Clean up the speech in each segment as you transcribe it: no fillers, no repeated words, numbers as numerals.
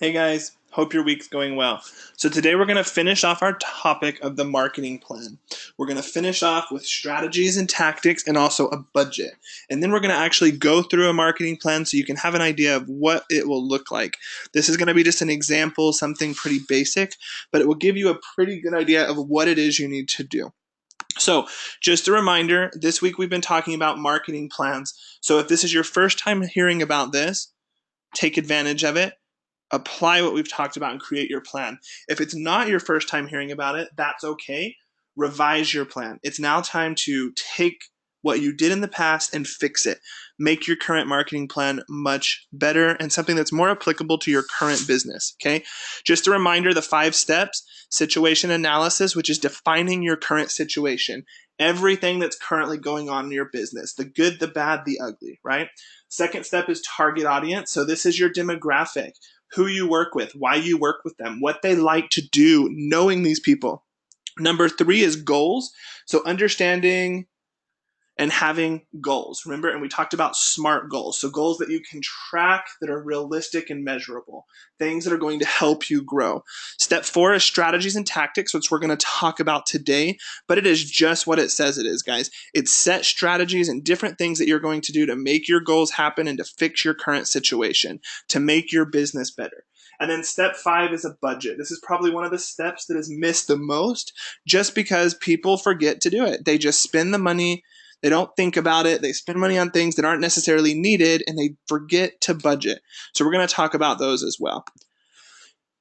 Hey guys, hope your week's going well. So today we're going to finish off our topic of the marketing plan. We're going to finish off with strategies and tactics and also a budget. And then we're going to actually go through a marketing plan so you can have an idea of what it will look like. This is going to be just an example, something pretty basic, but it will give you a pretty good idea of what it is you need to do. So, just a reminder, this week we've been talking about marketing plans. So if this is your first time hearing about this, take advantage of it. Apply what we've talked about and create your plan. If it's not your first time hearing about it, that's okay. Revise your plan. It's now time to take what you did in the past and fix it. Make your current marketing plan much better and something that's more applicable to your current business. Okay. Just a reminder, the 5 steps: situation analysis, which is defining your current situation, everything that's currently going on in your business, the good, the bad, the ugly, right? Second step is target audience. So this is your demographic, who you work with, why you work with them, what they like to do, knowing these people. Number 3 is goals. So understanding and having goals. Remember, and we talked about SMART goals. So goals that you can track, that are realistic and measurable, things that are going to help you grow. Step 4 is strategies and tactics, which we're going to talk about today, but it is just what it says it is, guys. It's set strategies and different things that you're going to do to make your goals happen and to fix your current situation, to make your business better. And then step 5 is a budget. This is probably one of the steps that is missed the most just because people forget to do it. They just spend the money. They don't think about it. They spend money on things that aren't necessarily needed, and they forget to budget. So we're going to talk about those as well.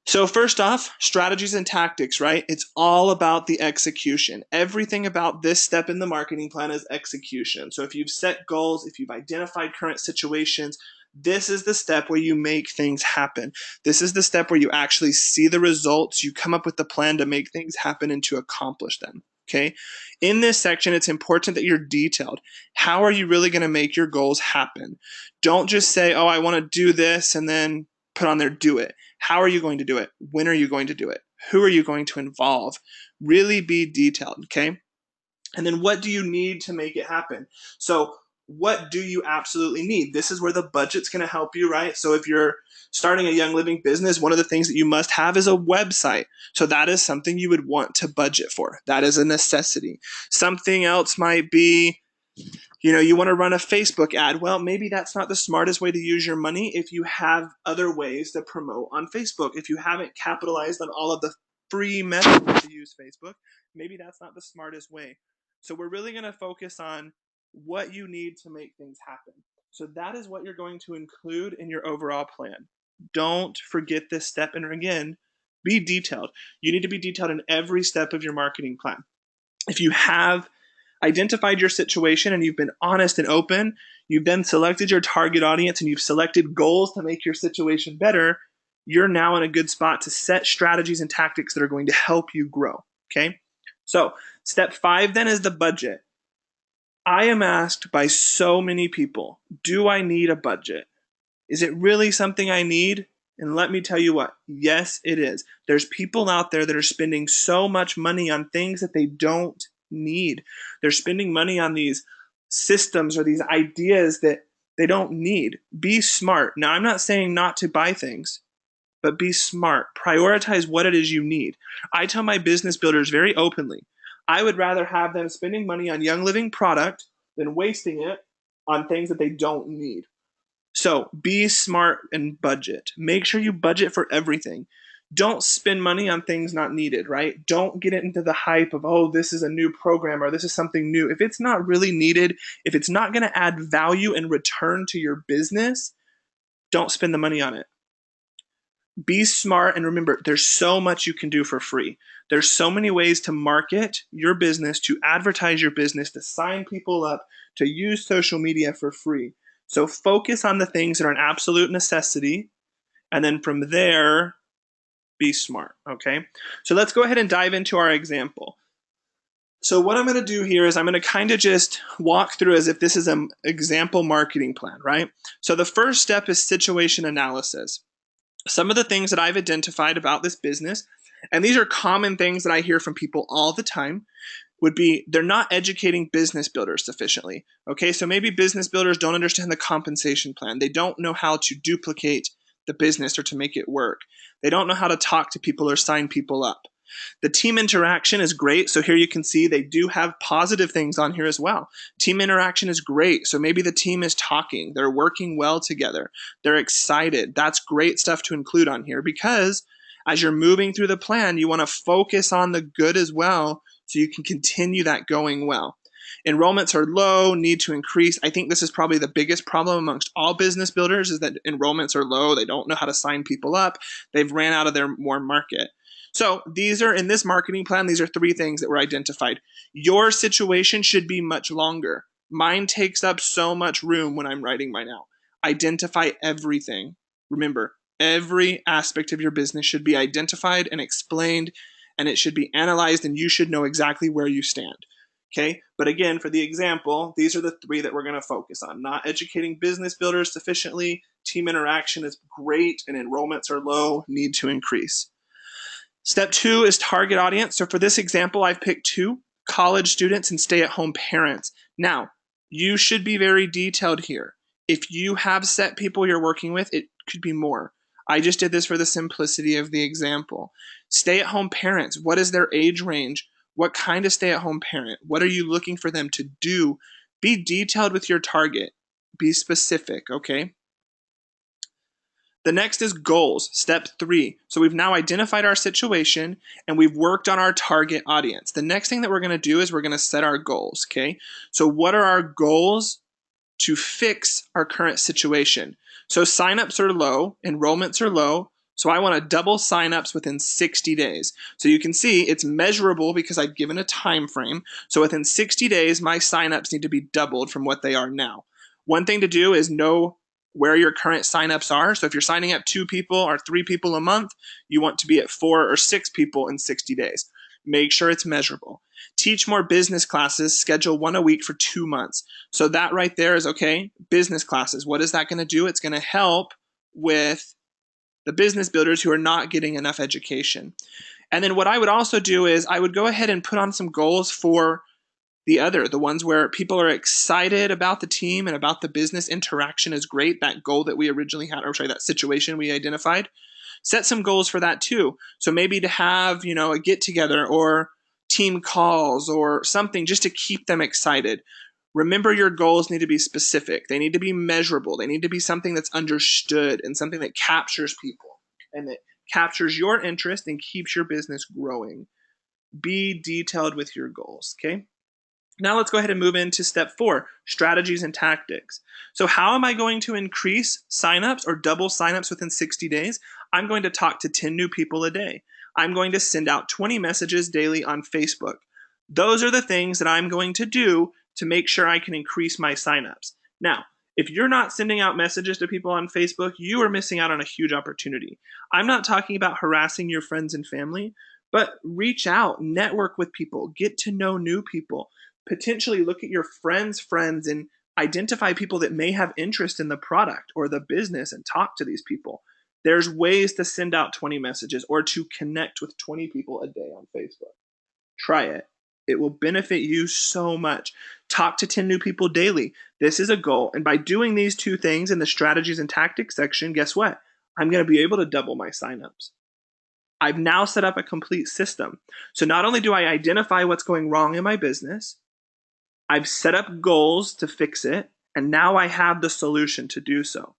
So first off, strategies and tactics, right? It's all about the execution. Everything about this step in the marketing plan is execution. So if you've set goals, if you've identified current situations, this is the step where you make things happen. This is the step where you actually see the results. You come up with the plan to make things happen and to accomplish them. Okay. In this section, it's important that you're detailed. How are you really going to make your goals happen? Don't just say, oh, I want to do this, and then put on there, do it. How are you going to do it? When are you going to do it? Who are you going to involve? Really be detailed. Okay. And then what do you need to make it happen? So what do you absolutely need? This is where the budget's going to help you, right? So if you're starting a Young Living business, one of the things that you must have is a website. So that is something you would want to budget for. That is a necessity. Something else might be, you want to run a Facebook ad. Well, maybe that's not the smartest way to use your money if you have other ways to promote on Facebook. If you haven't capitalized on all of the free methods to use Facebook, maybe that's not the smartest way. So we're really going to focus on what you need to make things happen. So that is what you're going to include in your overall plan. Don't forget this step. And again, be detailed. You need to be detailed in every step of your marketing plan. If you have identified your situation and you've been honest and open, you've then selected your target audience and you've selected goals to make your situation better, you're now in a good spot to set strategies and tactics that are going to help you grow. Okay. So step 5 then is the budget. I am asked by so many people, do I need a budget? Is it really something I need? And let me tell you what, yes, it is. There's people out there that are spending so much money on things that they don't need. They're spending money on these systems or these ideas that they don't need. Be smart. Now, I'm not saying not to buy things, but be smart. Prioritize what it is you need. I tell my business builders very openly, I would rather have them spending money on Young Living product than wasting it on things that they don't need. So be smart and budget. Make sure you budget for everything. Don't spend money on things not needed, right? Don't get into the hype of, oh, this is a new program or this is something new. If it's not really needed, if it's not going to add value and return to your business, don't spend the money on it. Be smart, and remember, there's so much you can do for free. There's so many ways to market your business, to advertise your business, to sign people up, to use social media for free. So focus on the things that are an absolute necessity, and then from there, be smart, okay? So let's go ahead and dive into our example. So what I'm going to do here is I'm going to kind of just walk through as if this is an example marketing plan, right? So the first step is situation analysis. Some of the things that I've identified about this business, and these are common things that I hear from people all the time, would be they're not educating business builders sufficiently. Okay, so maybe business builders don't understand the compensation plan. They don't know how to duplicate the business or to make it work. They don't know how to talk to people or sign people up. The team interaction is great. So here you can see they do have positive things on here as well. Team interaction is great. So maybe the team is talking. They're working well together. They're excited. That's great stuff to include on here because as you're moving through the plan, you want to focus on the good as well so you can continue that going well. Enrollments are low, need to increase. I think this is probably the biggest problem amongst all business builders is that enrollments are low. They don't know how to sign people up. They've ran out of their warm market. So these are in this marketing plan, these are 3 things that were identified. Your situation should be much longer. Mine takes up so much room when I'm writing mine out. Identify everything. Remember, every aspect of your business should be identified and explained, and it should be analyzed, and you should know exactly where you stand. Okay, but again, for the example, these are the 3 that we're going to focus on. Not educating business builders sufficiently, team interaction is great, and enrollments are low, need to increase. Step 2 is target audience. So for this example, I've picked 2, college students and stay-at-home parents. Now, you should be very detailed here. If you have set people you're working with, it could be more. I just did this for the simplicity of the example. Stay-at-home parents, what is their age range? What kind of stay-at-home parent? What are you looking for them to do? Be detailed with your target. Be specific, okay? The next is goals, step 3. So we've now identified our situation and we've worked on our target audience. The next thing that we're going to do is we're going to set our goals, okay? So what are our goals to fix our current situation? So signups are low, enrollments are low, so I want to double signups within 60 days. So you can see it's measurable because I've given a time frame. So within 60 days, my signups need to be doubled from what they are now. One thing to do is know where your current signups are. So if you're signing up 2 people or 3 people a month, you want to be at 4 or 6 people in 60 days. Make sure it's measurable. Teach more business classes, schedule 1 a week for 2 months. So that right there is, okay, business classes. What is that going to do? It's going to help with the business builders who are not getting enough education. And then what I would also do is I would go ahead and put on some goals for the ones where people are excited about the team and about the business interaction is great. That goal that we originally had, or sorry, that situation we identified. Set some goals for that too. So maybe to have, a get together or team calls or something just to keep them excited. Remember, your goals need to be specific. They need to be measurable. They need to be something that's understood and something that captures people and that captures your interest and keeps your business growing. Be detailed with your goals, okay? Now let's go ahead and move into step 4, strategies and tactics. So how am I going to increase signups or double signups within 60 days? I'm going to talk to 10 new people a day. I'm going to send out 20 messages daily on Facebook. Those are the things that I'm going to do to make sure I can increase my signups. Now, if you're not sending out messages to people on Facebook, you are missing out on a huge opportunity. I'm not talking about harassing your friends and family, but reach out, network with people, get to know new people. Potentially look at your friends' and identify people that may have interest in the product or the business and talk to these people. There's ways to send out 20 messages or to connect with 20 people a day on Facebook. Try it. It will benefit you so much. Talk to 10 new people daily. This is a goal. And by doing these 2 things in the strategies and tactics section, guess what? I'm going to be able to double my signups. I've now set up a complete system. So not only do I identify what's going wrong in my business, I've set up goals to fix it, and now I have the solution to do so.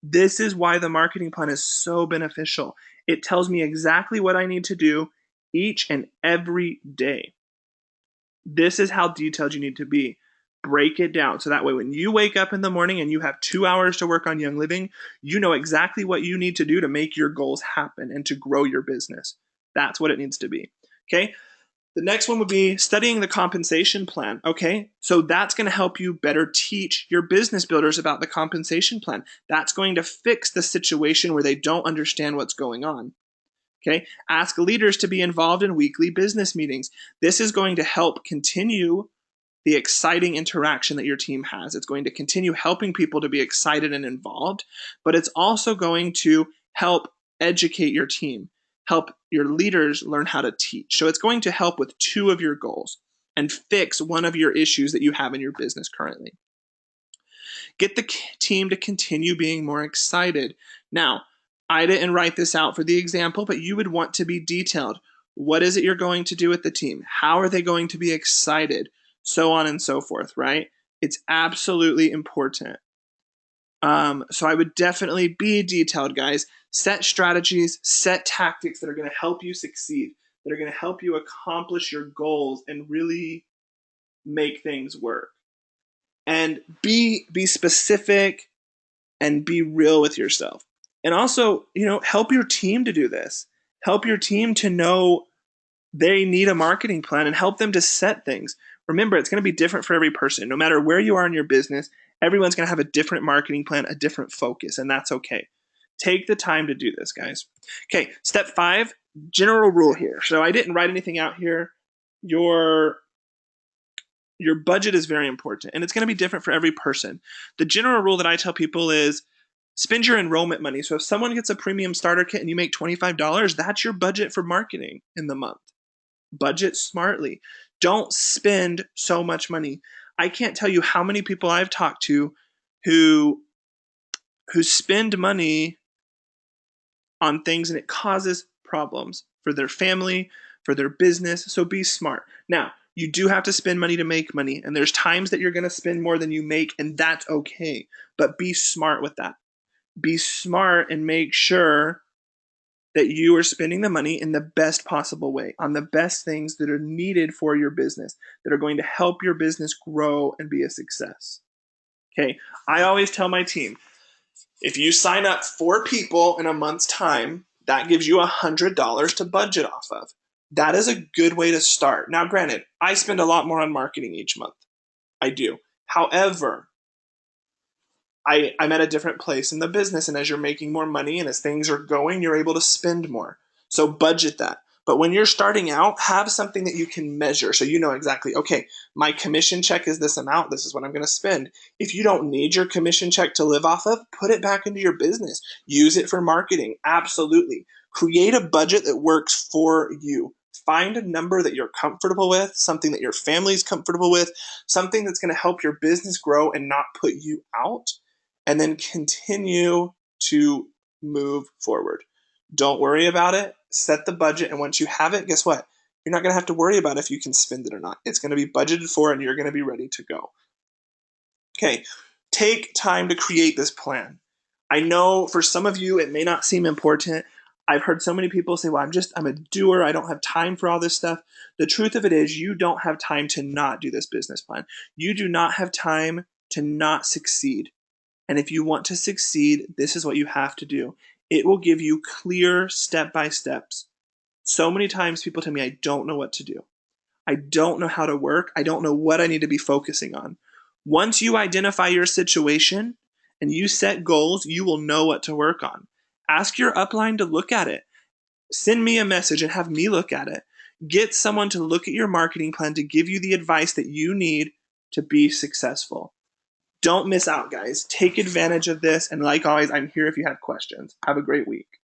This is why the marketing plan is so beneficial. It tells me exactly what I need to do each and every day. This is how detailed you need to be. Break it down. So that way when you wake up in the morning and you have 2 hours to work on Young Living, you know exactly what you need to do to make your goals happen and to grow your business. That's what it needs to be. Okay? The next one would be studying the compensation plan. Okay, so that's going to help you better teach your business builders about the compensation plan. That's going to fix the situation where they don't understand what's going on. Okay, ask leaders to be involved in weekly business meetings. This is going to help continue the exciting interaction that your team has. It's going to continue helping people to be excited and involved, but it's also going to help educate your team. Help your leaders learn how to teach. So it's going to help with 2 of your goals and fix one of your issues that you have in your business currently. Get the team to continue being more excited. Now, I didn't write this out for the example, but you would want to be detailed. What is it you're going to do with the team? How are they going to be excited? So on and so forth, right? It's absolutely important. So I would definitely be detailed, guys. Set strategies, set tactics that are going to help you succeed, that are going to help you accomplish your goals and really make things work. And be specific and be real with yourself. And also, help your team to do this. Help your team to know they need a marketing plan and help them to set things. Remember, it's going to be different for every person. No matter where you are in your business, everyone's going to have a different marketing plan, a different focus, and that's okay. Take the time to do this, guys. Okay, step 5, general rule here. So I didn't write anything out here. Your budget is very important, and it's going to be different for every person. The general rule that I tell people is spend your enrollment money. So if someone gets a premium starter kit and you make $25, that's your budget for marketing in the month. Budget smartly. Don't spend so much money. I can't tell you how many people I've talked to who spend money on things and it causes problems for their family, for their business. So be smart. Now, you do have to spend money to make money, and there's times that you're going to spend more than you make, and that's okay. But be smart with that. Be smart and make sure that you are spending the money in the best possible way on the best things that are needed for your business, that are going to help your business grow and be a success. Okay, I always tell my team, if you sign up 4 people in a month's time, that gives you $100 to budget off of. That is a good way to start. Now, granted, I spend a lot more on marketing each month. I do. However, I'm at a different place in the business, and as you're making more money and as things are going, you're able to spend more. So budget that. But when you're starting out, have something that you can measure so you know exactly, okay, my commission check is this amount, this is what I'm going to spend. If you don't need your commission check to live off of, put it back into your business. Use it for marketing, absolutely. Create a budget that works for you. Find a number that you're comfortable with, something that your family's comfortable with, something that's going to help your business grow and not put you out, and then continue to move forward. Don't worry about it. Set the budget, and once you have it, guess what? You're not going to have to worry about if you can spend it or not. It's going to be budgeted for, and you're going to be ready to go. Okay, take time to create this plan. I know for some of you, it may not seem important. I've heard so many people say, well, I'm a doer. I don't have time for all this stuff. The truth of it is you don't have time to not do this business plan. You do not have time to not succeed. And if you want to succeed, this is what you have to do. It will give you clear step-by-steps. So many times people tell me, I don't know what to do. I don't know how to work. I don't know what I need to be focusing on. Once you identify your situation and you set goals, you will know what to work on. Ask your upline to look at it. Send me a message and have me look at it. Get someone to look at your marketing plan to give you the advice that you need to be successful. Don't miss out, guys. Take advantage of this. And like always, I'm here if you have questions. Have a great week.